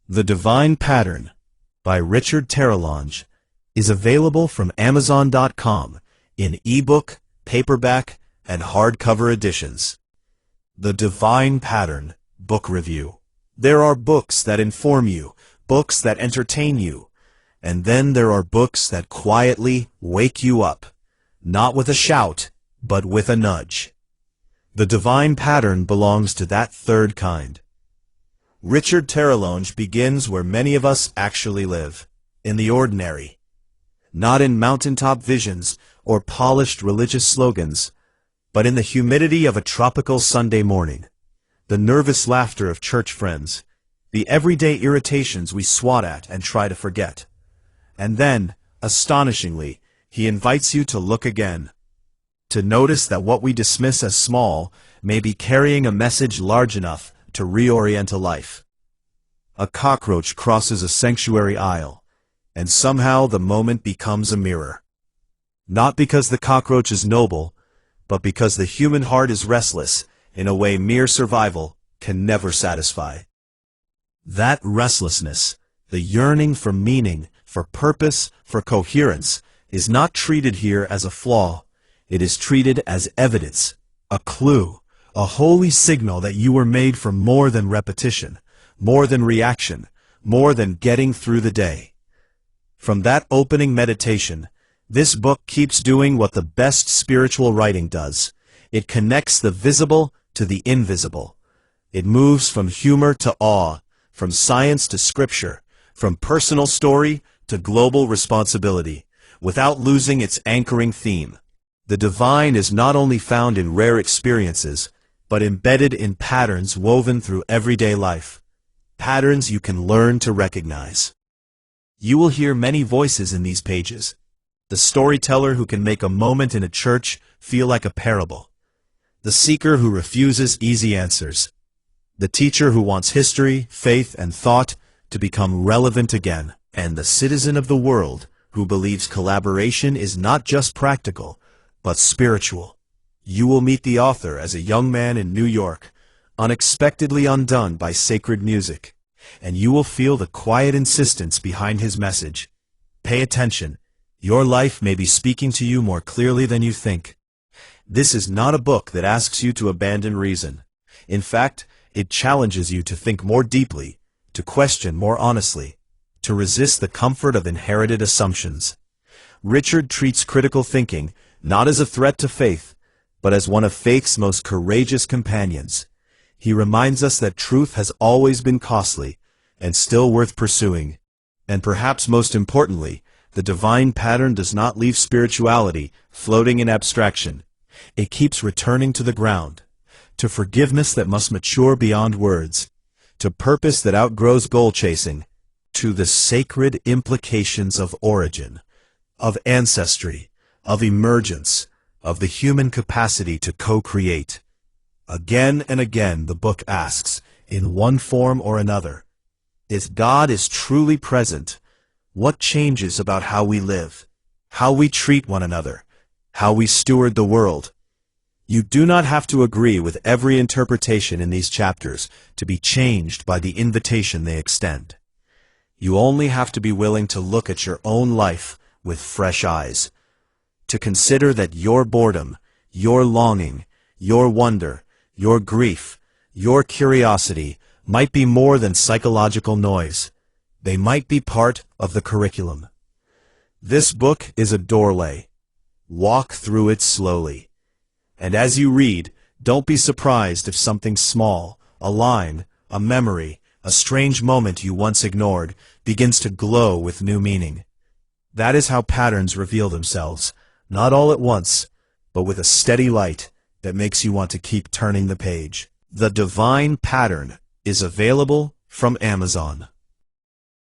The Devine Pattern by Richard Terrelange is available from Amazon.com in ebook, paperback, and hardcover editions. The Devine Pattern Book Review. There are books that inform you, books that entertain you, and then there are books that quietly wake you up, not with a shout, but with a nudge. The Devine Pattern belongs to that third kind. Richard Terrelange begins where many of us actually live, in the ordinary. Not in mountaintop visions or polished religious slogans, but in the humidity of a tropical Sunday morning, the nervous laughter of church friends, the everyday irritations we swat at and try to forget. And then, astonishingly, he invites you to look again, to notice that what we dismiss as small may be carrying a message large enough to reorient a life. A cockroach crosses a sanctuary aisle, and somehow the moment becomes a mirror. Not because the cockroach is noble, but because the human heart is restless in a way mere survival can never satisfy. That restlessness, the yearning for meaning, for purpose, for coherence, is not treated here as a flaw. It is treated as evidence, a clue, a holy signal that you were made for more than repetition, more than reaction, more than getting through the day. From that opening meditation, this book keeps doing what the best spiritual writing does. It connects the visible to the invisible. It moves from humor to awe, from science to scripture, from personal story to global responsibility, without losing its anchoring theme. The divine is not only found in rare experiences, but embedded in patterns woven through everyday life. Patterns you can learn to recognize. You will hear many voices in these pages. The storyteller who can make a moment in a church feel like a parable. The seeker who refuses easy answers. The teacher who wants history, faith, and thought to become relevant again. And the citizen of the world who believes collaboration is not just practical, but spiritual. You will meet the author as a young man in New York, unexpectedly undone by sacred music, and you will feel the quiet insistence behind his message. Pay attention. Your life may be speaking to you more clearly than you think. This is not a book that asks you to abandon reason. In fact, it challenges you to think more deeply, to question more honestly, to resist the comfort of inherited assumptions. Richard treats critical thinking not as a threat to faith, but as one of faith's most courageous companions. He reminds us that truth has always been costly and still worth pursuing. And perhaps most importantly, the divine pattern does not leave spirituality floating in abstraction. It keeps returning to the ground, to forgiveness that must mature beyond words, to purpose that outgrows goal-chasing, to the sacred implications of origin, of ancestry, of emergence, of the human capacity to co-create. Again and again the book asks, in one form or another, if God is truly present, what changes about how we live, how we treat one another, how we steward the world? You do not have to agree with every interpretation in these chapters to be changed by the invitation they extend. You only have to be willing to look at your own life with fresh eyes, to consider that your boredom, your longing, your wonder, your grief, your curiosity might be more than psychological noise. They might be part of the curriculum. This book is a doorway. Walk through it slowly. And as you read, don't be surprised if something small, a line, a memory, a strange moment you once ignored, begins to glow with new meaning. That is how patterns reveal themselves, not all at once, but with a steady light that makes you want to keep turning the page. The Devine Pattern is available from Amazon.